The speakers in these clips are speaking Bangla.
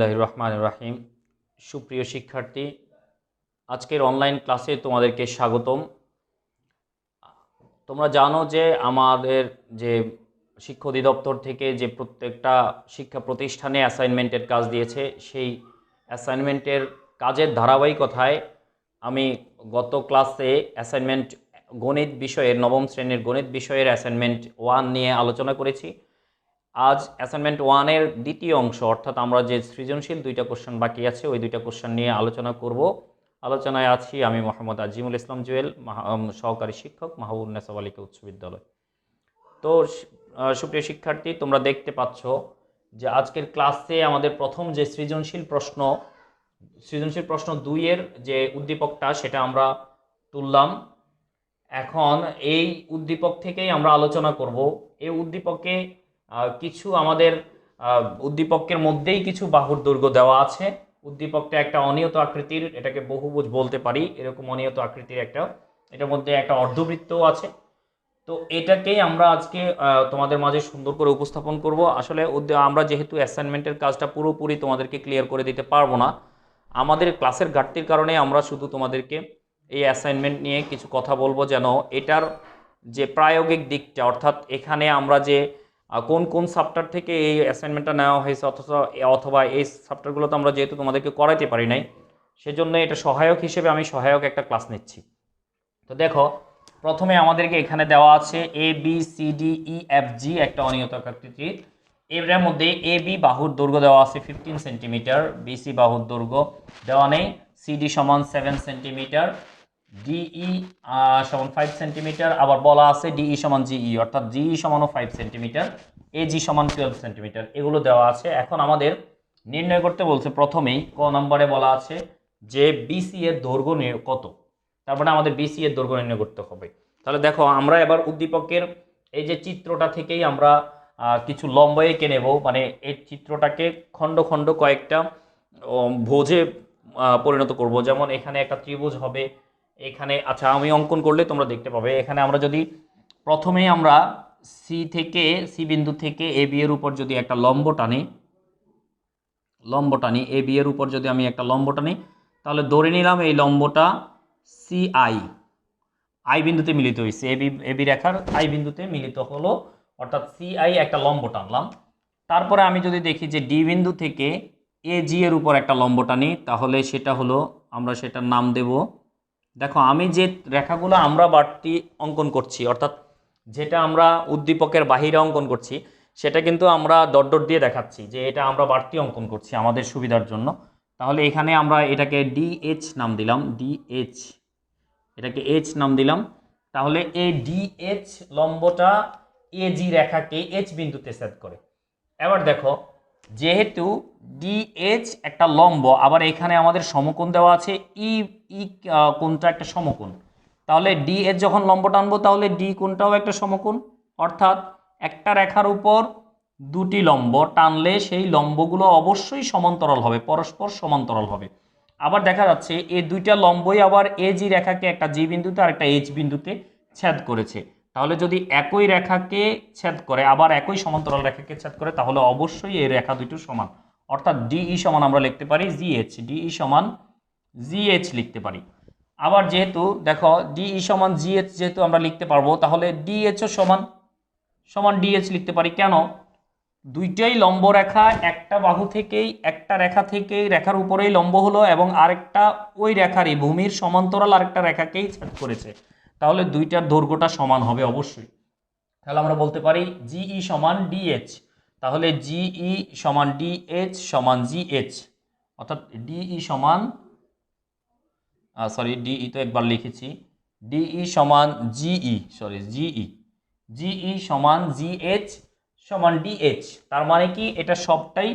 বিসমিল্লাহির রহমানির রহিম। সুপ্রিয় শিক্ষার্থী, আজকের অনলাইন ক্লাসে তোমাদেরকে স্বাগতম। তোমরা জানো যে আমাদের যে শিক্ষা অধিদপ্তর থেকে যে প্রত্যেকটা শিক্ষা প্রতিষ্ঠানে অ্যাসাইনমেন্টের কাজ দিয়েছে, সেই অ্যাসাইনমেন্টের কাজের ধারাবাহিকতায় আমি গত ক্লাসে অ্যাসাইনমেন্ট গণিত বিষয়ের নবম শ্রেণীর গণিত বিষয়ের অ্যাসাইনমেন্ট 1 নিয়ে আলোচনা করেছি। আজ অ্যাসাইনমেন্ট 1-এর দ্বিতীয় অংশ, অর্থাৎ আমরা যে সৃজনশীল দুইটা কোশ্চেন বাকি আছে ওই দুইটা কোশ্চেন নিয়ে আলোচনা করব। আলোচনায় আছি আমি মোহাম্মদ আজিমুল ইসলাম জুয়েল, সহকারী শিক্ষক, মাহবুবুন্নেছা বালিকা উচ্চ বিদ্যালয়। তো সুপ্রিয় শিক্ষার্থী, তোমরা দেখতে পাচ্ছ যে আজকের ক্লাসে আমাদের প্রথম যে সৃজনশীল প্রশ্ন 2-এর যে উদ্দীপকটা সেটা আমরা তুললাম। এখন এই উদ্দীপক থেকেই আমরা আলোচনা করব। এই উদ্দীপকে কিছু আমাদের উদ্দীপকের মধ্যেই কিছু বাহুর দৈর্ঘ্য দেওয়া আছে। উদ্দীপকটা একটা অনিয়ত আকৃতির, এটাকে বহুভুজ বলতে পারি, এরকম অনিয়ত আকৃতির একটা, এটার মধ্যে একটা অর্ধবৃত্তও আছে। তো এটাকেই আমরা আজকে তোমাদের মাঝে সুন্দর করে উপস্থাপন করব। আসলে আমরা যেহেতু অ্যাসাইনমেন্টের কাজটা পুরোপুরি তোমাদেরকে ক্লিয়ার করে দিতে পারবো না, আমাদের ক্লাসের ঘাটতির কারণে আমরা শুধু তোমাদেরকে এই অ্যাসাইনমেন্ট নিয়ে কিছু কথা বলবো, যেন এটার যে প্রায়োগিক দিকটা, অর্থাৎ এখানে আমরা যে কোন কোন সাবটার থেকে এই অ্যাসাইনমেন্টটা নেওয়া হয়েছে অথবা এই সাবটারগুলো তো আমরা যেহেতু তোমাদেরকে করাইতে পারি নাই, সেজন্য এটা সহায়ক হিসেবে আমি সহায়ক একটা ক্লাস নিচ্ছি। তো দেখো, প্রথমে আমাদেরকে এখানে দেওয়া আছে ABCDEFG একটা অনিয়ত আকৃতির। এর মধ্যে AB বাহুর দৈর্ঘ্য দেওয়া আছে 15 সেন্টিমিটার, BC বাহুর দৈর্ঘ্য দেওয়া নেই, CD সমান 7 সেন্টিমিটার, DE সমান 5 সেন্টিমিটার, আবার বলা আছে DE সমান GE, অর্থাৎ GE সমানও 5 সেন্টিমিটার, AG সমান 12 সেন্টিমিটার, এগুলো দেওয়া আছে। এখন আমাদের নির্ণয় করতে বলছে, প্রথমেই ক নম্বরে বলা আছে যে BC এর দৈর্ঘ্য কত, তারপরে আমাদের BC এর দৈর্ঘ্য নির্ণয় করতে হবে। তাহলে দেখো, আমরা এবার উদ্দীপকের এই যে চিত্রটা থেকেই আমরা কিছু লম্ব এঁকে নেব, মানে এই চিত্রটাকে খণ্ড খণ্ড কয়েকটা ভুজে পরিণত করব। যেমন এখানে একটা ত্রিভুজ হবে, এখানে আচ্ছা আমি অঙ্কন করলে তোমরা দেখতে পাবে। এখানে আমরা যদি প্রথমেই আমরা সি বিন্দু থেকে AB এর উপর যদি একটা লম্ব টানি, AB এর উপর যদি আমি একটা লম্ব টানি, তাহলে ধরে নিলাম এই লম্বটা আই বিন্দুতে মিলিত হয়েছে, এবি রেখার আই বিন্দুতে মিলিত হলো, অর্থাৎ CI একটা লম্ব টানলাম। তারপরে আমি যদি দেখি যে ডি বিন্দু থেকে AG এর উপর একটা লম্ব টানি, তাহলে সেটা হলো, আমরা সেটার নাম দেব, দেখো আমি যে রেখাগুলো আমরা বাড়তি অঙ্কন করছি, অর্থাৎ যেটা আমরা উদ্দীপকের বাহিরে অঙ্কন করছি, সেটা কিন্তু আমরা ডট ডট দিয়ে দেখাচ্ছি যে এটা আমরা বাড়তি অঙ্কন করছি আমাদের সুবিধার জন্য। তাহলে এখানে আমরা এটাকে DH নাম দিলাম, DH, এটাকে H নাম দিলাম। তাহলে এই DH লম্বটা AG রেখাকে H বিন্দুতে ছেদ করে। এবার দেখো, যেহেতু DH একটা লম্ব, আবার এখানে আমাদের সমকোণ দেওয়া আছে ই কোণটা একটা সমকোণ, তাহলে DH যখন লম্ব টানবো তাহলে D কোণটাও একটা সমকোণ, অর্থাৎ একটা রেখার উপর দুটি লম্ব টানলে সেই লম্বগুলো অবশ্যই সমান্তরাল হবে, পরস্পর সমান্তরাল হবে। আবার দেখা যাচ্ছে এই দুইটা লম্বই আবার AG রেখাকে একটা G বিন্দুতে আর একটা H বিন্দুতে ছেদ করেছে। তাহলে যদি একই রেখাকে ছেদ করে আবার একই সমান্তরাল রেখাকে ছেদ করে, তাহলে অবশ্যই এই রেখা দুটো সমান, অর্থাৎ DE সমান আমরা লিখতে পারি GH, DE সমান GH লিখতে পারি। আবার যেহেতু দেখো DE সমান GH যেহেতু আমরা লিখতে পারবো, তাহলে DH ও সমান DH লিখতে পারি। কেন? দুইটাই লম্ব রেখা, একটা বাহু থেকেই, একটা রেখা থেকেই রেখার উপরেই লম্ব হলো, এবং আরেকটা ওই রেখারই ভূমির সমান্তরাল আরেকটা রেখাকেই ছেদ করেছে, তাহলে দুইটার দৈর্ঘ্যটা সমান হবে অবশ্যই। তাহলে আমরা বলতে পারি GE সমান DH, তাহলে GE সমান DH সমান GH, অর্থাৎ DE সমান DE তো একবার লিখেছি, DE সমান GE সমান GH সমান DH। তার মানে কি, এটা সবটাই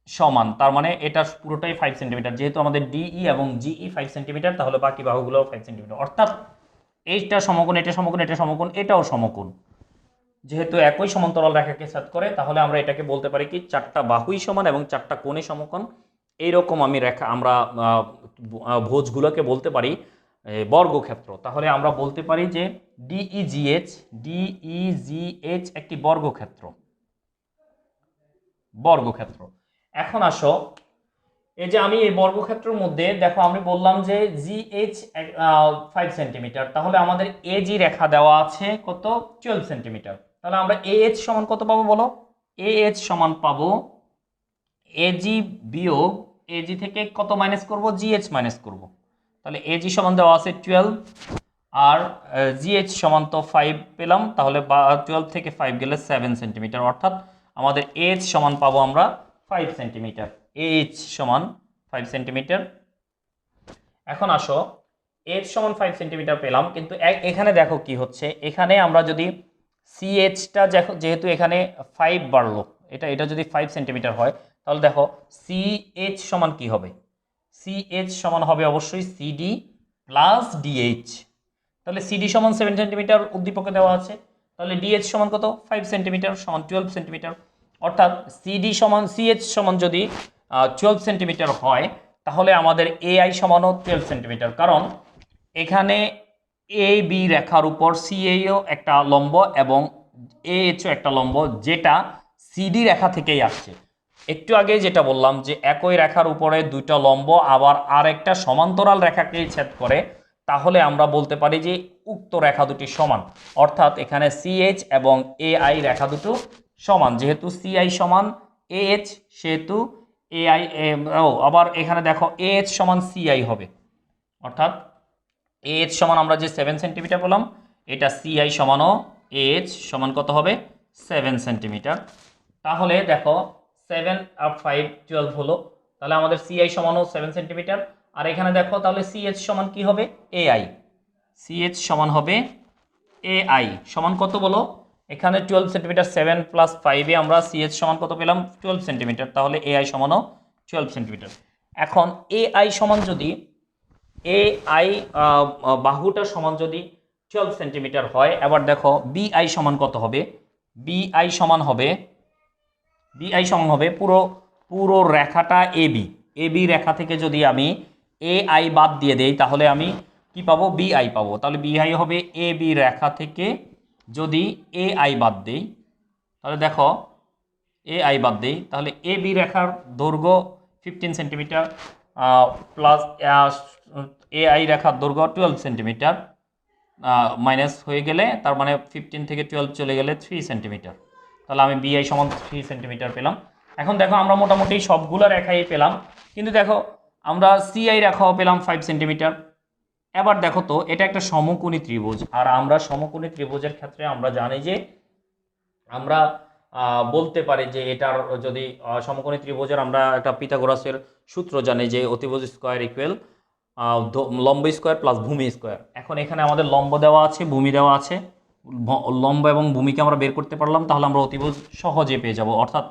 সমান, তার মানে এটা পুরোটাই 5 সেন্টিমিটার, যেহেতু আমাদের DE এবং GE 5 সেন্টিমিটার, তাহলে বাকি বাহুগুলো 5 সেন্টিমিটার, অর্থাৎ এইটা সমকোণ, এটা সমকোণ, এটা সমকোণ, এটাও সমকোণ। যেহেতু একই সমান্তরাল রেখাকে ছেদ করে, তাহলে আমরা এটাকে বলতে পারি কি, চারটা বাহুই সমান এবং চারটা কোণে সমকোণ। এইরকম আমরা ভুজগুলোকে বলতে পারি বর্গক্ষেত্র। তাহলে আমরা বলতে পারি যে DEGH একটি বর্গক্ষেত্র। এখন আসো, এই যে আমি এই বর্গক্ষেত্রের মধ্যে দেখো আমি বললাম যে জিএইচ 5 সেন্টিমিটার, তাহলে আমাদের এজি রেখা দেওয়া আছে কত 12 সেন্টিমিটার। তাহলে আমরা এএইচ সমান কত পাবো বলো? এএইচ সমান পাবো এজি বিয়োগ এজি থেকে কত মাইনাস করব? জিএইচ মাইনাস করব। তাহলে এজি সমান দেওয়া আছে 12 আর জিএইচ সমান তো 5 পেলাম, তাহলে 12 থেকে 5 গেলে 7 সেন্টিমিটার, অর্থাৎ আমাদের এইচ সমান পাবো আমরা 5 সেন্টিমিটার। এইচ সমান 5 সেন্টিমিটার। এখন আসো, এইচ সমান 5 সেন্টিমিটার পেলাম, কিন্তু এখানে দেখো কি হচ্ছে, এখানে আমরা যদি সিএইচটা যেহেতু এখানে 5 বাড়লো, এটা যদি 5 সেন্টিমিটার হয়, তাহলে দেখো সিএইচ সমান কি হবে? সিএইচ সমান হবে অবশ্যই সিডি প্লাস ডিএইচ। তাহলে সিডি সমান 7 সেন্টিমিটার উদ্দীপকে দেওয়া আছে, তাহলে ডিএইচ সমান কত? 5 সেন্টিমিটার সমান 12 সেন্টিমিটার। অর্থাৎ সিডি সমান সিএইচ সমান যদি 12 সেন্টিমিটার হয়, তাহলে আমাদের এআই সমানও 12 সেন্টিমিটার, কারণ এখানে এ বি রেখার উপর সিএও একটা লম্ব এবং এএইচও একটা লম্ব, যেটা সিডি রেখা থেকেই আসছে। একটু আগে যেটা বললাম যে একই রেখার উপরে দুইটা লম্ব আবার আরেকটা সমান্তরাল রেখাকেই ছেদ করে, তাহলে আমরা বলতে পারি যে উক্ত রেখা দুটি সমান। অর্থাৎ এখানে সিএইচ এবং এআই রেখা দুটো সমান, যেহেতু সিআই সমান এএইচ সেহেতু এআই, আবার এখানে দেখো এএইচ সমান সিআই হবে, অর্থাৎ এএইচ সমান আমরা যে 7 সেন্টিমিটার বললাম, এটা সিআই সমানও এএইচ সমান কত হবে? 7 সেন্টিমিটার। তাহলে দেখো 7 আর 5 12 হলো, তাহলে আমাদের সিআই সমানও 7 সেন্টিমিটার। আর এখানে দেখো তাহলে সিএইচ সমান কি হবে? এআই। সিএইচ সমান হবে এআই সমান কত বলো? এখানে 12 সেন্টিমিটার, 7 প্লাস 5 এ আমরা সিএইচ সমান কত পেলাম? 12 সেন্টিমিটার। তাহলে এআই সমানও 12 সেন্টিমিটার। এখন এআই সমান যদি এআই বাহুটা সমান যদি 12 সেন্টিমিটার হয়, এবার দেখো বিআই সমান কত হবে? বিআই সমান হবে পুরো রেখাটা এবি। এবি রেখা থেকে যদি আমি এআই বাদ দিয়ে দেই, তাহলে আমি কি পাবো? বিআই পাবো। তাহলে বিআই হবে এবি রেখা থেকে যদি এআই বাদ দেই, তাহলে দেখো এআই বাদ দেই, তাহলে এবি রেখার দৈর্ঘ্য 15 সেন্টিমিটার প্লাস এআই রেখার দৈর্ঘ্য 12 সেন্টিমিটার, মাইনাস হয়ে গেলে তার মানে 15 থেকে 12 চলে গেলে 3 সেন্টিমিটার। তাহলে আমি বিআই সমান 3 সেন্টিমিটার পেলাম। এখন দেখো আমরা মোটামুটি সবগুলো রেখাই পেলাম, কিন্তু দেখো আমরা সিআই রেখাও পেলাম 5 সেন্টিমিটার। এবার দেখো তো, এটা একটা সমকোণী ত্রিভুজ, আর আমরা সমকোণী ত্রিভুজের ক্ষেত্রে আমরা জানি যে আমরা বলতে পারি যে এটার যদি সমকোণী ত্রিভুজের আমরা একটা পিথাগোরাসের সূত্র জানি যে অতিভুজ স্কয়ার ইকুয়াল লম্ব স্কয়ার প্লাস ভূমি স্কয়ার। এখন এখানে আমাদের লম্ব দেওয়া আছে, ভূমি দেওয়া আছে, লম্ব এবং ভূমিকে আমরা বের করতে পারলাম, তাহলে আমরা অতিভুজ সহজে পেয়ে যাব। অর্থাৎ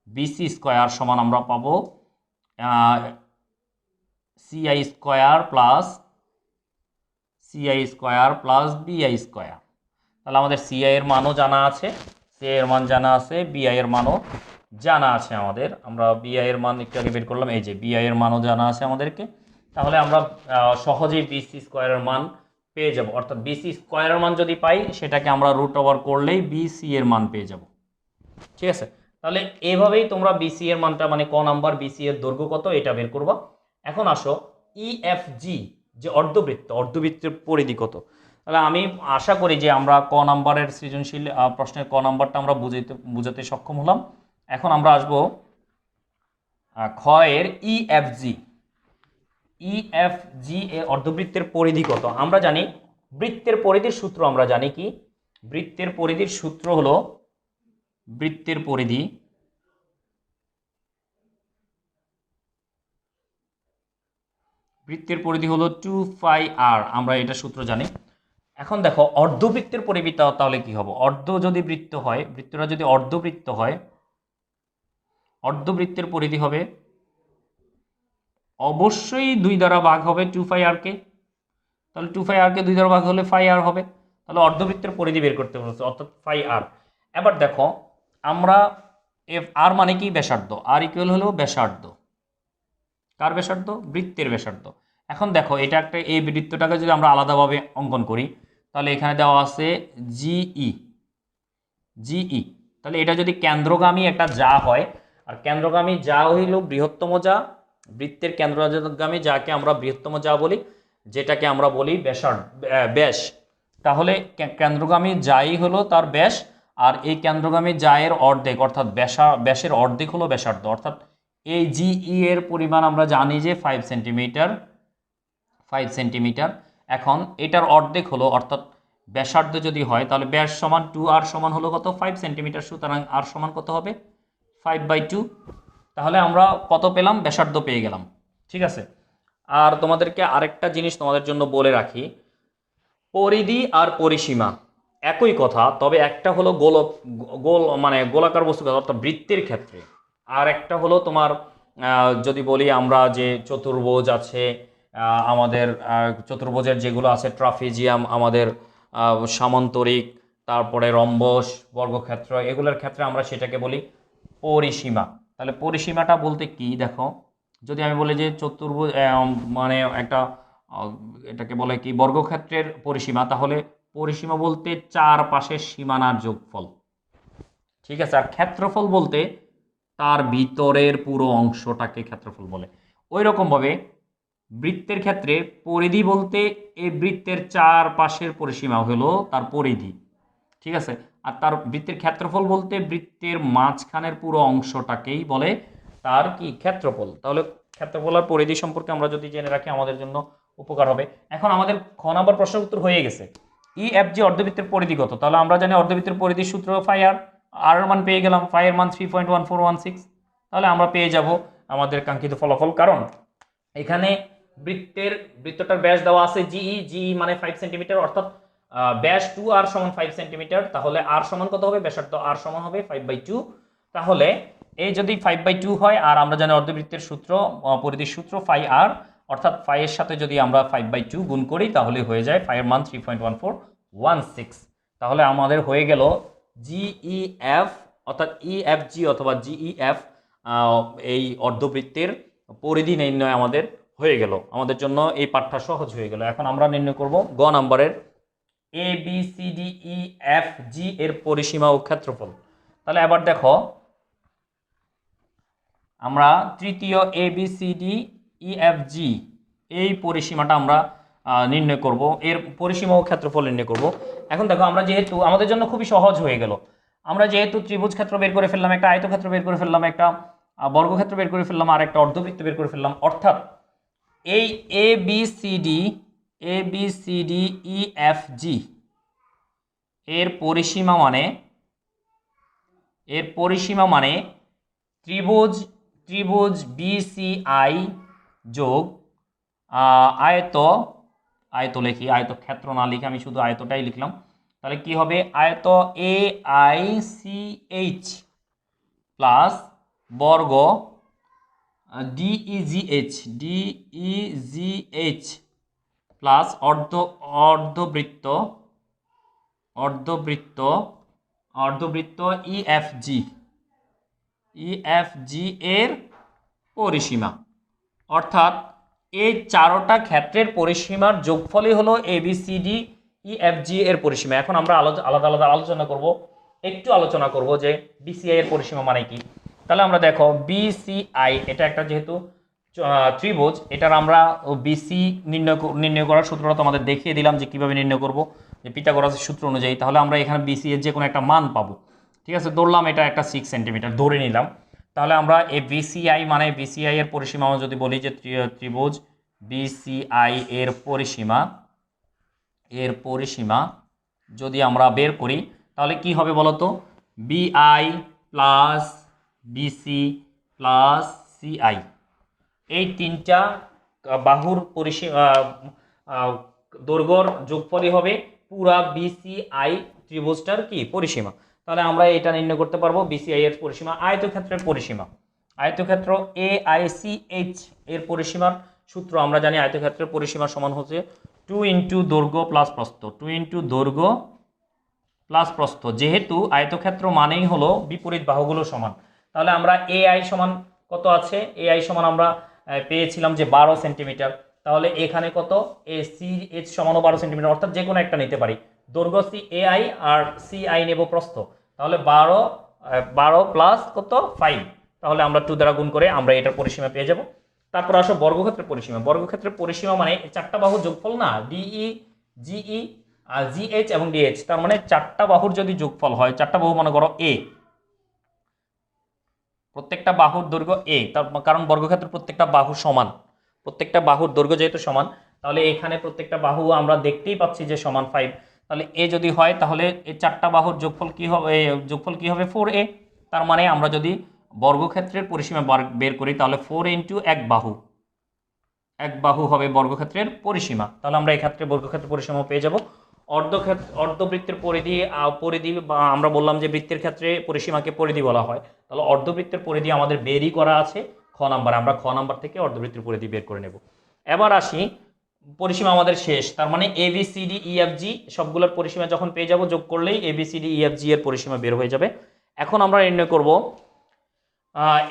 বিসি স্কয়ার সমান আমরা পাবো সিআই স্কয়ার প্লাস বিআই স্কয়ার। তাহলে আমাদের সিআই এর মানও জানা আছে, সিআই এর মান জানা আছে, বিআই এর মানও জানা আছে আমাদের। আমরা বিআই এর মান একটু আগে বের করলাম, এই যে বিআই এর মানও জানা আছে আমাদেরকে। তাহলে আমরা সহজেই বিসি স্কয়ারের মান পেয়ে যাব। অর্থাৎ বিসি স্কয়ারের মান যদি পাই, সেটাকে আমরা রুট ওভার করলেই বিসি এর মান পেয়ে যাব। ঠিক আছে, তাহলে এইভাবেই তোমরা বিসি এর মানটা, মানে ক নাম্বার বিসি এর দৈর্ঘ্য কত, এটা বের করবা। এখন আসো ইএফজি যে অর্ধবৃত্তের পরিধি কত। তাহলে আমি আশা করি যে আমরা ক নাম্বারের সৃজনশীল প্রশ্নের ক নাম্বারটা আমরা বুঝাতে সক্ষম হলাম। এখন আমরা আসবো খ এর ইএফজি এর অর্ধবৃত্তের পরিধি কত। আমরা জানি বৃত্তের পরিধির সূত্র, আমরা জানি কি বৃত্তের পরিধির সূত্র হলো বৃত্তের পরিধি হলো 2πr, আমরা এটা সূত্র জানি। এখন দেখো অর্ধবৃত্তের পরিধি তাহলে কি হবে? বৃত্তটা যদি অর্ধবৃত্ত হয়, অর্ধবৃত্তের পরিধি হবে অবশ্যই 2 দ্বারা ভাগ হবে 2πr কে। তাহলে 2πr কে 2 দ্বারা ভাগ হলে πr হবে। তাহলে অর্ধবৃত্তের পরিধি বের করতে বলছে, অর্থাৎ πr। এবার দেখো আমরা আর মানে কি? ব্যাসার্ধ। আর ইকুয়াল হলো ব্যাসার্ধ। কার ব্যাসার্ধ? বৃত্তের ব্যাসার্ধ। এখন দেখো এটা একটা, এই বৃত্তটাকে যদি আমরা আলাদাভাবে অঙ্কন করি, তাহলে এখানে দেওয়া আছে জিই। তাহলে এটা যদি কেন্দ্রগামী একটা যা হয়, আর কেন্দ্রগামী যা হইল বৃহত্তম যা, বৃত্তের কেন্দ্রগামী যাকে আমরা বৃহত্তম যা বলি, যেটাকে আমরা বলি ব্যাস। তাহলে কেন্দ্রগামী যাই হলো তার ব্যাস, আর এই কেন্দ্রগামী যায়ের অর্ধেক অর্থাৎ ব্যাসের অর্ধেক হলো ব্যাসার্ধ, অর্থাৎ এই জিই এর পরিমাণ আমরা জানি যে 5 সেন্টিমিটার। এখন এটার অর্ধেক হলো, অর্থাৎ ব্যাসার্ধ যদি হয় তাহলে ব্যাস সমান 2r সমান হলো কত 5 সেন্টিমিটার, সুতরাং r সমান কত হবে 5/2। তাহলে আমরা কত পেলাম, ব্যাসার্ধ পেয়ে গেলাম। ঠিক আছে, আর তোমাদেরকে আরেকটা জিনিস তোমাদের জন্য বলে রাখি, পরিধি আর পরিসীমা একই কথা, তবে একটা হলো গোল মানে গোলাকার বস্তু অর্থাৎ বৃত্তের ক্ষেত্রে, আর একটা হলো তোমার যদি বলি আমরা যে চতুর্ভুজ আছে আমাদের, চতুর্ভুজের যেগুলো আছে ট্রাফিজিয়াম, আমাদের সামান্তরিক, তারপরে রম্বস, বর্গক্ষেত্র, এগুলোর ক্ষেত্রে আমরা সেটাকে বলি পরিসীমা। তাহলে পরিসীমাটা বলতে কি দেখো, যদি আমি বলি যে চতুর্ভুজ মানে একটা এটাকে বলে কি বর্গক্ষেত্রের পরিসীমা, তাহলে পরিসীমা বলতে চার পাশের সীমানার যোগফল। ঠিক আছে, আর ক্ষেত্রফল বলতে তার ভিতরের পুরো অংশটাকে ক্ষেত্রফল বলে। ওই রকমভাবে বৃত্তের ক্ষেত্রে পরিধি বলতে এই বৃত্তের চার পাশের পরিসীমা হলো তার পরিধি। ঠিক আছে, আর তার বৃত্তের ক্ষেত্রফল বলতে বৃত্তের মাঝখানের পুরো অংশটাকেই বলে তার কি ক্ষেত্রফল। তাহলে ক্ষেত্রফল আর পরিধি সম্পর্কে আমরা যদি জেনে রাখি আমাদের জন্য উপকার হবে। এখন আমাদের খ নম্বর প্রশ্নের উত্তর হয়ে গেছে। ইএফজি অর্ধবৃত্তের পরিধি কত? তাহলে আমরা জানি অর্ধবৃত্তের পরিধির সূত্র ফাই আর, আর এর মান পেয়ে গেলাম, ফাই এর মান 3.1416। তাহলে আমরা পেয়ে যাব আমাদের কাঙ্ক্ষিত ফলাফল, কারণ এখানে বৃত্তটার ব্যাস দেওয়া আছে জিই মানে 5 সেন্টিমিটার, অর্থাৎ ব্যাস 2r সমান 5 সেন্টিমিটার। তাহলে r সমান কত হবে, ব্যাসার্ধ r সমান হবে 5/2। তাহলে এই যদি 5/2 হয়, আর আমরা জানি অর্ধবৃত্তের সূত্র পরিধির সূত্র ফাই আর, অর্থাৎ ফাই এর সাথে যদি আমরা 5/2 গুণ করি তাহলে হয়ে যায় ফাই এর মান 3.1416। তাহলে আমাদের হয়ে গেল জিইএফ অর্থাৎ ইএফজি অথবা জিইএফ, এই অর্ধবৃত্তের পরিধি নির্ণয় আমাদের হয়ে গেল। আমাদের জন্য এই পাঠটা সহজ হয়ে গেল। এখন আমরা নির্ণয় করব গ নম্বরের A B C D E F G এর পরিসীমা ও ক্ষেত্রফল। তাহলে এবার দেখো, আমরা তৃতীয় A B C D E F G এই পরিসীমাটা আমরা নির্ণয় করব, এর পরিসীমা ও ক্ষেত্রফল নির্ণয় করব। এখন দেখো, আমরা যেহেতু আমাদের জন্য খুবই সহজ হয়ে গেল, আমরা যেহেতু ত্রিভুজ ক্ষেত্র বের করে ফেললাম, একটা আয়তক্ষেত্র বের করে ফেললাম, একটা বর্গক্ষেত্র বের করে ফেললাম, আর একটা অর্ধবৃত্ত বের করে ফেললাম, অর্থাৎ এই A B C D E F G এর পরিসীমা মানে ত্রিভুজ বিসিআই যোগ আয়ত লিখি, আয়তক্ষেত্র না লিখে আমি শুধু আয়তটাই লিখলাম। তাহলে কি হবে, আয়ত A I C H plus বর্গ ডিইজিএইচ প্লাস অর্ধবৃত্ত ইএফজি এর পরিসীমা। অর্থাৎ এই চারটা ক্ষেত্রের পরিসীমার যোগফলই হলো এবিসিডি ইএফজি এর পরিসীমা। এখন আমরা আলাদা আলাদা আলোচনা করব যে বিসিআই এর পরিসীমা মানে কি। তাহলে আমরা দেখো, বিসিআই এটা একটা যেহেতু ত্রিভুজ, এটার আমরা বিসি নির্ণয় করার সূত্রটা তোমাদের দেখিয়ে দিলাম যে কিভাবে নির্ণয় করব, যে পিথাগোরাসের সূত্র অনুযায়ী। তাহলে আমরা এখানে বিসি এর যে কোনো একটা মান পাবো। ঠিক আছে, ধরলাম এটা একটা 6 সেন্টিমিটার ধরে নিলাম। তাহলে আমরা এই বিসিআই মানে বিসিআই এর পরিসীমা যদি বলি যে ত্রিভুজ বিসিআই এর পরিসীমা যদি আমরা বের করি তাহলে কি হবে বলতো, বিআই প্লাস বিসি প্লাস সিআই, এই তিনটা বাহুর পরিসীমা দৈর্ঘ্যর যোগফলই হবে পুরা বিসিআই ত্রিভুজটার কি পরিসীমা। তাহলে আমরা এটা নির্ণয় করতে পারবো বিসিআই এর পরিসীমা। আয়তক্ষেত্রের পরিসীমা, আয়তক্ষেত্র এআইসিএইচ এর পরিসীমার সূত্র আমরা জানি, আয়তক্ষেত্রের পরিসীমা সমান হচ্ছে 2 ইন্টু দৈর্ঘ্য প্লাস প্রস্থ, 2 ইন্টু দৈর্ঘ্য প্লাস প্রস্থ। যেহেতু আয়তক্ষেত্র মানেই হলো বিপরীত বাহুগুলো সমান, তাহলে আমরা এআই সমান কত আছে, এআই সমান আমরা পেয়েছিলাম যে 12 সেন্টিমিটার। তাহলে এখানে কত, এ সি এইচ সমানও 12 সেন্টিমিটার, অর্থাৎ যে কোনো একটা নিতে পারি। দৈর্ঘ্য সি এআই আর সিআই নেব প্রস্থ, তাহলে 12 প্লাস কত 5, তাহলে আমরা 2 দ্বারা গুণ করে আমরা এটার পরিসীমা পেয়ে যাব। তারপর আসো বর্গক্ষেত্রের পরিসীমা। বর্গক্ষেত্রের পরিসীমা মানে চারটা বাহুর যোগফল না, ডিই, জিই আর জিএইচ এবং ডিএইচ, তার মানে চারটা বাহুর যদি যোগফল হয়, চারটা বাহু মনে করো এ, প্রত্যেকটা বাহুর দৈর্ঘ্য এ, তার কারণ বর্গক্ষেত্রের প্রত্যেকটা বাহু সমান, প্রত্যেকটা বাহুর দৈর্ঘ্য যেহেতু সমান, তাহলে এখানে প্রত্যেকটা বাহু আমরা দেখতেই পাচ্ছি যে সমান 5, তাহলে এ যদি হয় তাহলে এই চারটা বাহুর যোগফল কি হবে, যোগফল কি হবে 4a। তার মানে আমরা যদি বর্গক্ষেত্রের পরিসীমা বের করি তাহলে 4 ইন্টু এক বাহু হবে বর্গক্ষেত্রের পরিসীমা। তাহলে আমরা এই ক্ষেত্রে বর্গক্ষেত্রের পরিসীমা পেয়ে যাব। অর্ধবৃত্তের পরিধি বা আমরা বললাম যে বৃত্তের ক্ষেত্রে পরিসীমাকে পরিধি বলা হয়, তাহলে অর্ধবৃত্তের পরিধি আমাদের বেরই করা আছে খ নাম্বার, আমরা খ নাম্বার থেকে অর্ধবৃত্তের পরিধি বের করে নেব। এবার আসি, পরিসীমা আমাদের শেষ, তার মানে A B C D E F G সবগুলোর পরিসীমা যখন পেয়ে যাব, যোগ করলেই A B C D E F G এর পরিসীমা বের হয়ে যাবে। এখন আমরা নির্ণয় করব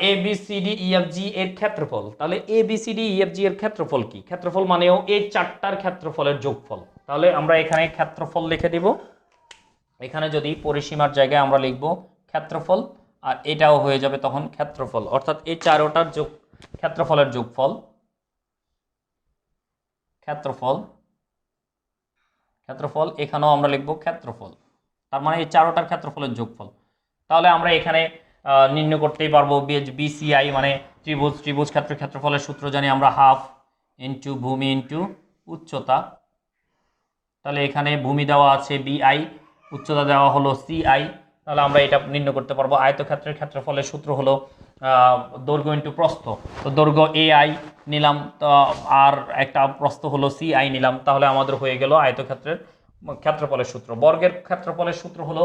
A B C D E F G এর ক্ষেত্রফল। তাহলে A B C D E F G এর ক্ষেত্রফল কি? ক্ষেত্রফল মানেও এই চারটার ক্ষেত্রফলের যোগফল। তাহলে আমরা এখানে ক্ষেত্রফল লিখে দিব, এখানে যদি পরিসীমার জায়গায় আমরা লিখব ক্ষেত্রফল, আর এটাও হয়ে যাবে তখন ক্ষেত্রফল, অর্থাৎ এই চারোটার ক্ষেত্রফলের যোগফল, ক্ষেত্রফল এখানেও আমরা লিখব ক্ষেত্রফল, তার মানে এই চারোটার ক্ষেত্রফলের যোগফল। তাহলে আমরা এখানে নির্ণয় করতেই পারবো বিসিআই মানে ত্রিভুজ ক্ষেত্রফলের সূত্র জানি আমরা, হাফ ইন্টু ভূমি ইন্টু উচ্চতা। তাহলে এখানে ভূমি দেওয়া আছে বিআই, উচ্চতা দেওয়া হলো সিআই, তাহলে আমরা এটা নির্ণয় করতে পারবো। আয়তক্ষেত্রের ক্ষেত্রফলের সূত্র হলো দৈর্ঘ্য ইন্টু প্রস্থ, তো দৈর্ঘ্য এআই নিলাম, তো আর একটা প্রস্থ হলো সিআই নিলাম, তাহলে আমাদের হয়ে গেল আয়তক্ষেত্রের ক্ষেত্রফলের সূত্র। বর্গের ক্ষেত্রফলের সূত্র হলো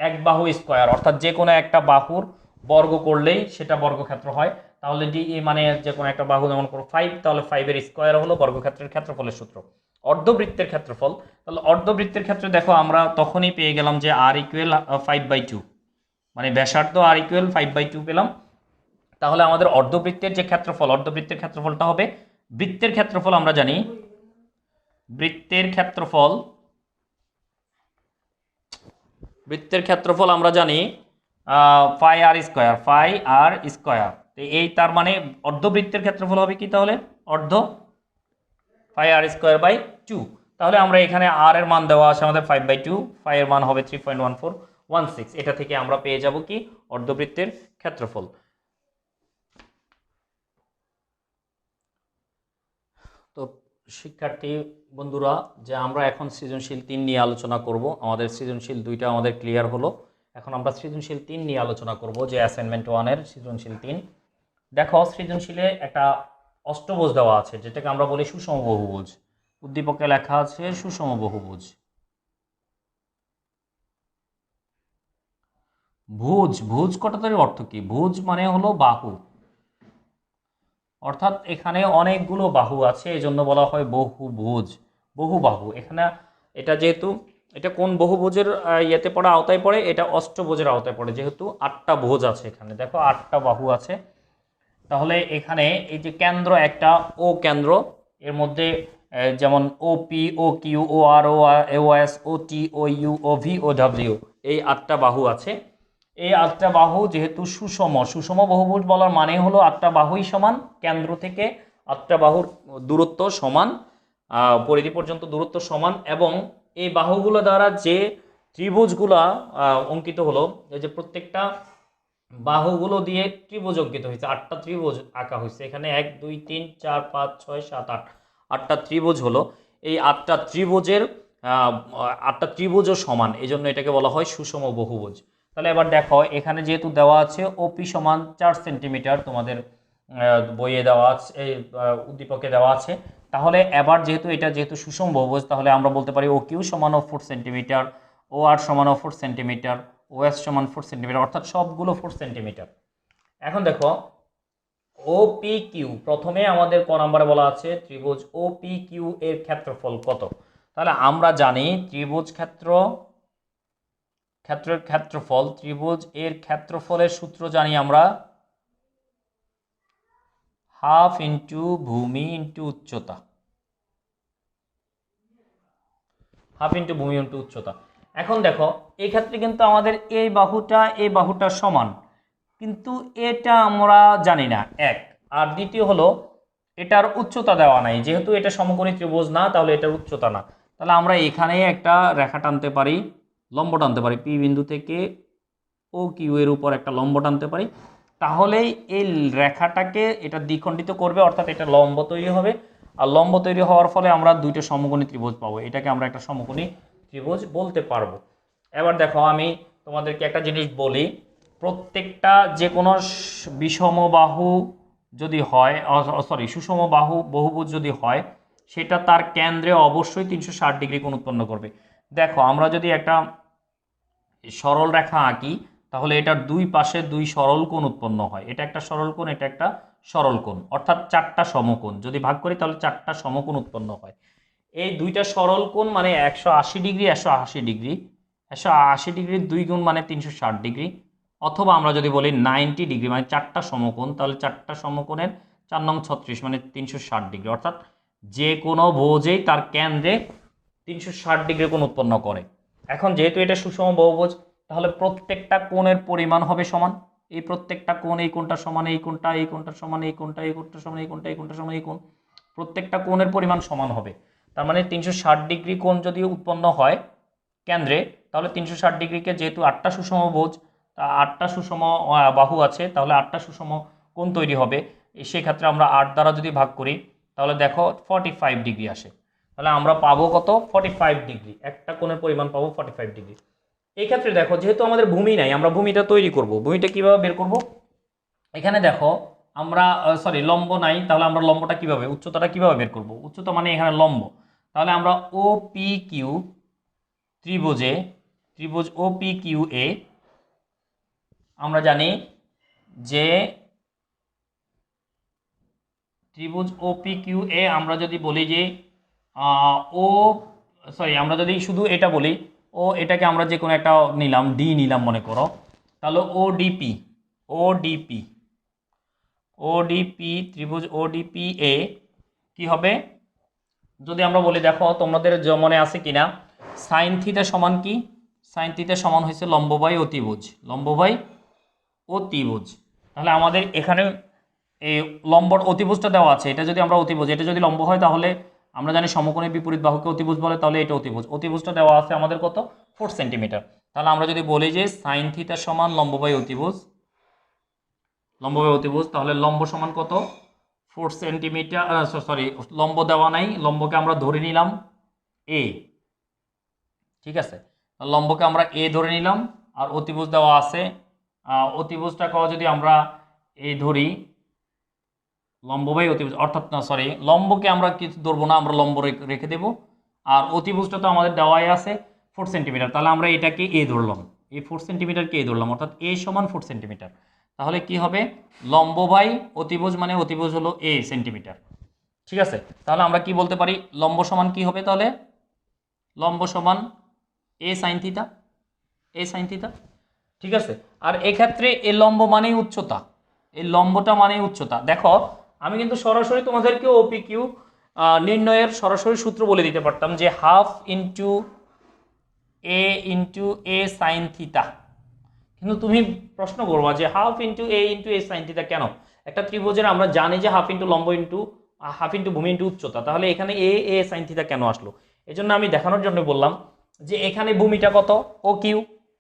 এক বাহু স্কোয়ার, অর্থাৎ যে কোনো একটা বাহুর বর্গ করলেই সেটা বর্গক্ষেত্র হয়। তাহলে ডি মানে যে কোনো একটা বাহু যেমন করো 5, তাহলে 5 এর স্কোয়ার হলো বর্গক্ষেত্রের ক্ষেত্রফলের সূত্র। অর্ধবৃত্তের ক্ষেত্রফল, তাহলে অর্ধবৃত্তের ক্ষেত্রে দেখো আমরা তখনই পেয়ে গেলাম যে আর ইকুয়াল 5/2, মানে ব্যাসার্ধ আর ইকুয়াল 5/2 পেলাম। তাহলে আমাদের অর্ধবৃত্তের যে ক্ষেত্রফল, অর্ধবৃত্তের ক্ষেত্রফলটা হবে, বৃত্তের ক্ষেত্রফল আমরা জানি, বৃত্তের ক্ষেত্রফল আমরা জানি পাই আর স্কয়ার। এই তার মানে অর্ধবৃত্তের ক্ষেত্রফল হবে কি তাহলে অর্ধ পাই আর স্কয়ার বাই 2। তাহলে আমরা এখানে আর এর মান দেওয়া আছে আমাদের 5/2, পাই এর মান হবে 3.1416, এটা থেকে আমরা পেয়ে যাব কি অর্ধবৃত্তের ক্ষেত্রফল। তো শিক্ষার্থী বন্ধুরা, যে আমরা এখন সৃজনশীল 3 নিয়ে আলোচনা করব, আমাদের সৃজনশীল 2টা আমাদের ক্লিয়ার হলো, এখন আমরা সৃজনশীল 3 নিয়ে আলোচনা করব, যে অ্যাসাইনমেন্ট 1 এর সৃজনশীল 3। দেখো সৃজনশীলে একটা অষ্টভুজ দেওয়া আছে, যেটাকে আমরা বলি সুষম বহুভুজ। উদ্দীপকে লেখা আছে সুষম বহুভুজ। ভুজ কথাটার অর্থ কি? ভুজ মানে হলো বাহু, অর্থাৎ এখানে অনেকগুলো বাহু আছে, এই জন্য বলা হয় বহুভুজ, বহু বাহু। এখানে এটা যেহেতু এটা কোন বহুভুজের ইয়েতে পড়ে, আওতায় পড়ে, এটা অষ্টভুজের আওতায় পড়ে, যেহেতু 8টা ভুজ আছে এখানে, দেখো 8টা বাহু আছে। তাহলে এখানে এই যে কেন্দ্র একটা ও কেন্দ্র, এর মধ্যে যেমন O P, O Q, O R, O S, O T, O U, O V, O W, এই 8টা বাহু আছে। এই 8টা বাহু যেহেতু সুষম বহুভুজ বলার মানে হলো 8টা বাহুই সমান, কেন্দ্র থেকে 8টা বাহুর দূরত্ব সমান, পরিধি পর্যন্ত দূরত্ব সমান, এবং এই বাহুগুলো দ্বারা যে ত্রিভুজগুলা অঙ্কিত হলো, এই যে প্রত্যেকটা বাহুগুলো দিয়ে ত্রিভুজ অঙ্কিত হয়েছে, 8টা ত্রিভুজ আঁকা হয়েছে এখানে, 1 2 3 4 5 6 7 8, 8টা ত্রিভুজ হলো। এই 8টা ত্রিভুজও সমান, এই জন্য এটাকে বলা হয় সুষম বহুভুজ। তাহলে এবার দেখো এখানে যেহেতু দেওয়া আছে ওপি সমান 4 সেন্টিমিটার, তোমাদের বইয়ে দেওয়া আছে, এই উদ্দীপকে দেওয়া আছে, তাহলে এবার যেহেতু সুষম বহুভুজ, তাহলে আমরা বলতে পারি ও কিউ সমান 4 সেন্টিমিটার, ও আর সমান 4 সেন্টিমিটার, ওএস সমান 4 সেন্টিমিটার, অর্থাৎ সবগুলো 4 সেন্টিমিটার। এখন দেখো ওপি কিউ, প্রথমে আমাদের ক নম্বরে বলা আছে ত্রিভুজ ওপি কিউ এর ক্ষেত্রফল কত। তাহলে আমরা জানি ক্ষেত্রের ক্ষেত্রফল, ত্রিভুজ এর ক্ষেত্রফলের সূত্র জানি আমরা, হাফ ইন্টু ভূমি ইন্টু উচ্চতা, হাফ ইন্টু ভূমি ইন্টু উচ্চতা। এখন দেখো এই ক্ষেত্রে কিন্তু আমাদের এই বাহুটা সমান, কিন্তু এটা আমরা জানি না, এক। আর দ্বিতীয় হলো এটার উচ্চতা দেওয়া নাই, যেহেতু এটা সমকোণী ত্রিভুজ না তাহলে এটার উচ্চতা না। তাহলে আমরা এখানে একটা রেখা টানতে পারি, লম্ব টানতে পারি, পি বিন্দু থেকে ও কিউ এর উপর একটা লম্ব টানতে পারি। তাহলেই এই রেখাটাকে এটা দ্বিখণ্ডিত করবে, অর্থাৎ এটা লম্ব তৈরি হবে। আর লম্ব তৈরি হওয়ার ফলে আমরা দুইটা সমকোণী ত্রিভুজ পাবো, এটাকে আমরা একটা সমকোণী ত্রিভুজ বলতে পারবো। এবার দেখো আমি তোমাদেরকে একটা জিনিস বলি, প্রত্যেকটা যে কোনো বিষমবাহু যদি হয়, সরি সুষমবাহু বহুভুজ যদি হয়, সেটা তার কেন্দ্রে অবশ্যই 360 ডিগ্রি কোণ উৎপন্ন করবে। দেখো আমরা যদি একটা সরল রেখা আঁকি তাহলে এটার দুই পাশে দুই সরল কোণ উৎপন্ন হয়, এটা একটা সরল কোণ, এটা একটা সরল কোণ, অর্থাৎ চারটা সমকোণ যদি ভাগ করি তাহলে চারটা সমকোণ উৎপন্ন হয়। এই দুইটা সরল কোণ মানে 180 ডিগ্রি, 180 ডিগ্রি, 180 ডিগ্রির দুই গুণ মানে 360 ডিগ্রি। অথবা আমরা যদি বলি 90 ডিগ্রি মানে চারটা সমকোণ, তাহলে চারটা সমকোণের 4 নং 36 মানে 360 ডিগ্রি, অর্থাৎ যে কোনো ভুজেই তার কেন্দ্রে 360 ডিগ্রি কোণ উৎপন্ন করে। এখন যেহেতু এটা সুষম বহুভুজ, তাহলে প্রত্যেকটা কোণের পরিমাণ হবে সমান। এই প্রত্যেকটা কোণ, এই কোণটা সমান এই কোণটা, এই কোণটা সমান এই কোণটা, এই কোণটা সমান এই কোণটা, এই কোণটা সমান এই কোণ, প্রত্যেকটা কোণের পরিমাণ সমান হবে। তার মানে 360 ডিগ্রি কোণ যদি উৎপন্ন হয় কেন্দ্রে, তাহলে 360 ডিগ্রিকে যেহেতু 8টা সুষম ভুজ, তা 8টা সুষম বাহু আছে, তাহলে 8টা সুষম কোণ তৈরি হবে। সেক্ষেত্রে আমরা 8 দ্বারা যদি ভাগ করি তাহলে দেখো 45 ডিগ্রি আসে। তাহলে আমরা পাবো কত? 45 ডিগ্রি, একটা কোণের পরিমাণ পাবো 45 ডিগ্রি। এই ক্ষেত্রে দেখো যেহেতু আমাদের ভূমি নাই, আমরা ভূমিটা তৈরি করব। ভূমিটা কিভাবে বের করব? এখানে দেখো আমরা সরি লম্ব নাই, তাহলে আমরা লম্বটা কিভাবে, উচ্চতাটা কিভাবে বের করব? উচ্চতা মানে এখানে লম্ব, তাহলে আমরা ও পি কিউ ত্রিভুজে, ত্রিভুজ ও পি কিউ এ আমরা জানি যে ত্রিভুজ ও পি কিউ এ আমরা যদি বলি যে ও সরি আমরা যদি শুধু এটা বলি, ও এটাকে আমরা যে কোনো একটা নিলাম, ডি নিলাম মনে করো, তাহলে ও ডিপি, ও ডিপি, ও ডিপি ত্রিভুজ ও ডিপি এ কি হবে? যদি আমরা বলি, দেখো তোমাদের মনে আছে কিনা, সাইন থিটা সমান কি? সাইন থিটা সমান হয়েছে লম্ব বাই অতিভুজ, লম্ব বাই অতিভুজ। তাহলে আমাদের এখানে এই লম্বর অতিভুজটা দেওয়া আছে, এটা যদি আমরা অতিভুজ, এটা যদি লম্ব হয় তাহলে আমরা জানি সমকোণের বিপরীত বাহুকে অতিভুজ বলে, তাহলে এটা অতিভুজ। অতিভুজটা দেওয়া আছে আমাদের কত? 4 সেন্টিমিটার। তাহলে আমরা যদি বলি যে সাইন থিটা সমান লম্ব বাই অতিভুজ, লম্ব বাই অতিভুজ, তাহলে লম্ব সমান কত? 4 সেন্টিমিটার, সরি লম্ব দেওয়া নাই, লম্বকে আমরা ধরে নিলাম এ, ঠিক আছে, লম্বকে আমরা এ ধরে নিলাম। আর অতিভুজ দেওয়া আছে, অতিভুজটাকে যদি আমরা এই ধরি, লম্ব বাই অতিভুজ, অর্থাৎ না সরি লম্বকে আমরা কিছু ধরবো না, আমরা লম্ব রেখে দেব। আর অতিভুজটা তো আমাদের দেওয়াই আছে 4 সেন্টিমিটার, তাহলে আমরা এটাকে এ ধরলাম, এই 4 সেন্টিমিটারকে এ ধরলাম, অর্থাৎ এ সমান 4 সেন্টিমিটার। তাহলে কি হবে? লম্ব বাই অতিভুজ মানে অতিভুজ হলো এ সেন্টিমিটার, ঠিক আছে। তাহলে আমরা কি বলতে পারি, লম্ব সমান কি হবে তাহলে? লম্ব সমান এ সাইন থিটা, এ সাইন থিটা, ঠিক আছে। আর এক্ষেত্রে এ লম্ব মানেই উচ্চতা, এই লম্বটা মানেই উচ্চতা। দেখো আমি কিন্তু সরাসরি তোমাদেরকে ওপি কিউ নির্ণয়ের সরাসরি সূত্র বলে দিতে পারতাম যে হাফ ইন্টু এ সাইন থিটা, কিন্তু তুমি প্রশ্ন করবা যে হাফ ইন্টু এ সাইন থিটা কেন? একটা ত্রিভুজের আমরা জানি যে হাফ ইন্টু লম্ব ইন্টু হাফ ইন্টু ভূমি ইন্টু উচ্চতা, তাহলে এখানে এ সাইন থিটা কেন আসলো? এই জন্য আমি দেখানোর জন্য বললাম যে এখানে ভূমিটা কত?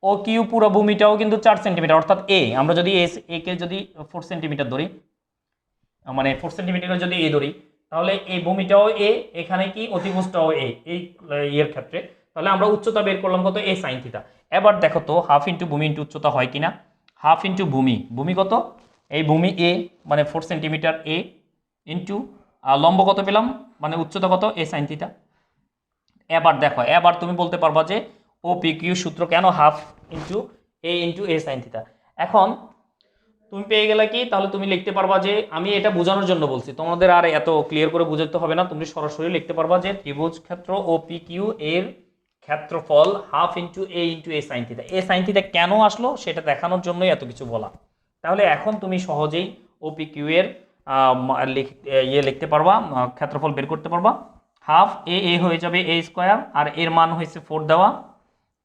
ও কিউ পুরো ভূমিটাও কিন্তু 4 সেন্টিমিটার, অর্থাৎ এ আমরা যদি এ কে যদি 4 সেন্টিমিটার ধরি, মানে 4 সেন্টিমিটার যদি এ ধরি, তাহলে এই ভূমিটাও এ, এখানে কি অতিভুজটাও এ, এই এর ক্ষেত্রে। তাহলে আমরা উচ্চতা বের করলাম কত? এ সাইন থিটা। এবার দেখো তো হাফ ইন্টু ভূমি ইন্টু উচ্চতা হয় কিনা। হাফ ইন্টু ভূমি, ভূমি কত? এই ভূমি এ মানে 4 সেন্টিমিটার এ ইন্টু লম্ব কত পেলাম, মানে উচ্চতা কত? এ সাইন থিটা। এবার দেখো, এবার তুমি বলতে পারবা যে ও পি কিউ সূত্র কেন হাফ ইন্টু এ সাইন থিটা। এখন তুমি পেয়ে গেলে কি, তাহলে তুমি লিখতে পারবা যে আমি এটা বোঝানোর জন্য বলছি, তোমাদের আর এত ক্লিয়ার করে বুঝাতে হবে না, তুমি সরাসরি লিখতে পারবা যে ত্রিভুজ ক্ষেত্র ও পি কিউ এর ক্ষেত্রফল হাফ ইন্টু এ সাইন থিটা। এ সাইন থিটা কেন আসলো সেটা দেখানোর জন্যই এত কিছু বলা। তাহলে এখন তুমি সহজেই ও পি কিউ এর লিখতে পারবা, ক্ষেত্রফল বের করতে পারবা। হাফ এ হয়ে যাবে এ স্কোয়ার, আর এর মান হয়েছে 4 দেওয়া,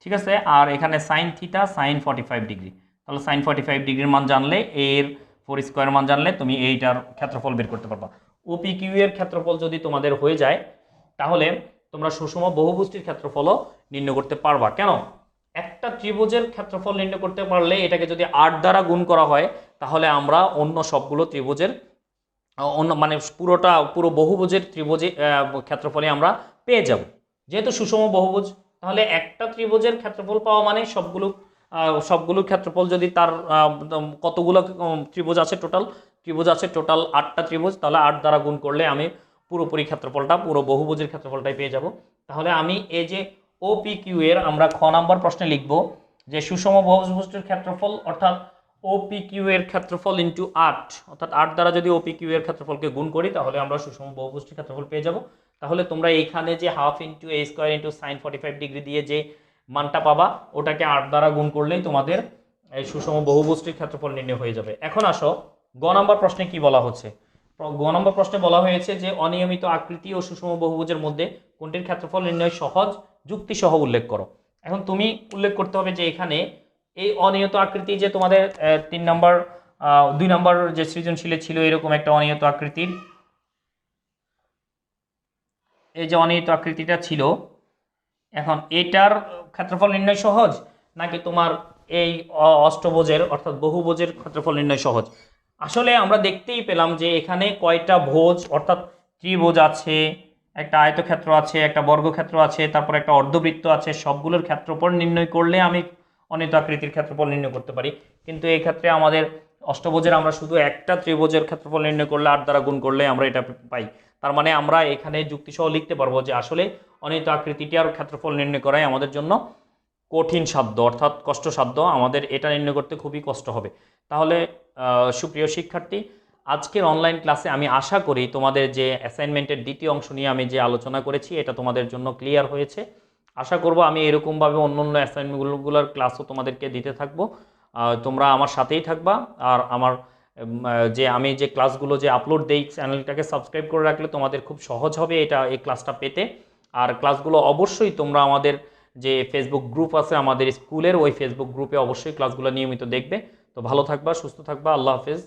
ঠিক আছে। আর এখানে সাইন থিটা সাইন 45 ডিগ্রি, তাহলে sin 45 ডিগ্রির মান জানলে এর 4 স্কয়ার মান জানলে তুমি এইটার ক্ষেত্রফল বের করতে পারবা। OPQ এর ক্ষেত্রফল যদি তোমাদের হয়ে যায় তাহলে তোমরা সুষম বহুভুজটির ক্ষেত্রফলও নির্ণয় করতে পারবা। কেন? একটা ত্রিভুজের ক্ষেত্রফল নির্ণয় করতে পারলে এটাকে যদি 8 দ্বারা গুণ করা হয় তাহলে আমরা অন্য সবগুলো ত্রিভুজের অন্য মানে পুরো বহুভুজের ত্রিভুজে ক্ষেত্রফলে আমরা পেয়ে যাব। যেহেতু সুষম বহুভুজ, তাহলে একটা ত্রিভুজের ক্ষেত্রফল পাওয়া মানে সবগুলো ক্ষেত্রফল যদি তার কতগুলো ত্রিভুজ আছে টোটাল 8টা ত্রিভুজ, তাহলে 8 দ্বারা গুণ করলে আমি পুরোপুরি ক্ষেত্রফলটা পুরো বহুভুজের ক্ষেত্রফলটাই পেয়ে যাব। তাহলে আমি এই যে OPQ এর আমরা খ নাম্বার প্রশ্নে লিখব যে সুষম বহুভুজটির ক্ষেত্রফল অর্থাৎ OPQ এর ক্ষেত্রফল ইন্টু 8, অর্থাৎ 8 দ্বারা যদি OPQ এর ক্ষেত্রফলকে গুণ করি তাহলে আমরা সুষম বহুভুজটির ক্ষেত্রফল পেয়ে যাব। তাহলে তোমরা এইখানে যে half into a square into sign 45 degree দিয়ে যে মানটা পাবা ওটাকে 8 দ্বারা গুণ করলেই তোমাদের এই সুষম বহুভুজটির ক্ষেত্রফল নির্ণয় হয়ে যাবে। এখন আসো গ নম্বর প্রশ্নে কি বলা হচ্ছে। গ নম্বর প্রশ্নে বলা হয়েছে যে অনিয়মিত আকৃতি ও সুষম বহুভুজের মধ্যে কোনটির ক্ষেত্রফল নির্ণয় সহজ যুক্তি সহ উল্লেখ করো। এখন তুমি উল্লেখ করতে হবে যে এখানে এই অনিয়ত আকৃতি যে তোমাদের 2 নম্বর যে সৃজনশীলে ছিল এরকম একটা অনিয়ত আকৃতির, এই যে অনিয়ত আকৃতিটা ছিল, এখন এটার ক্ষেত্রফল নির্ণয় সহজ নাকি তোমার এই অষ্টভুজের অর্থাৎ বহুভুজের ক্ষেত্রফল নির্ণয় সহজ? আসলে আমরা দেখতেই পেলাম যে এখানে কয়টা ভুজ অর্থাৎ ত্রিভুজ আছে, একটা আয়তক্ষেত্র আছে, একটা বর্গক্ষেত্র আছে, তারপর একটা অর্ধবৃত্ত আছে, সবগুলোর ক্ষেত্রফল নির্ণয় করলে আমি অনিয়ত আকৃতির ক্ষেত্রফল নির্ণয় করতে পারি। কিন্তু এই ক্ষেত্রে আমাদের অষ্টভুজের আমরা শুধু একটা ত্রিভুজের ক্ষেত্রফল নির্ণয় করলে 8 দ্বারা গুণ করলে আমরা এটা পাই। তার মানে আমরা এখানে যুক্তিসহ লিখতে পারবো যে আসলে অনিয়ত আকৃতিটার ক্ষেত্রফল নির্ণয় করাই আমাদের জন্য কঠিন সাধ্য অর্থাৎ কষ্টসাধ্য, আমাদের এটা নির্ণয় করতে খুবই কষ্ট হবে। তাহলে সুপ্রিয় শিক্ষার্থী, আজকের অনলাইন ক্লাসে আমি আশা করি তোমাদের যে অ্যাসাইনমেন্টের দ্বিতীয় অংশ নিয়ে আমি যে আলোচনা করেছি এটা তোমাদের জন্য ক্লিয়ার হয়েছে। আশা করব আমি এরকমভাবে অন্য অন্য অ্যাসাইনমেন্টগুলোর ক্লাসও তোমাদেরকে দিতে থাকবো। তোমরা আমার সাথেই থাকবা। আর আমার আমি যে ক্লাসগুলো যে আপলোড দেই চ্যানেলটাকে সাবস্ক্রাইব করে রাখলে তোমাদের খুব সহজ হবে এই ক্লাসটা পেতে। আর ক্লাসগুলো অবশ্যই তোমরা আমাদের যে ফেসবুক গ্রুপ আছে আমাদের স্কুলের, ওই ফেসবুক গ্রুপে অবশ্যই ক্লাসগুলো নিয়মিত দেখবে। তো ভালো থাকবা, সুস্থ থাকবা, আল্লাহ হাফেজ।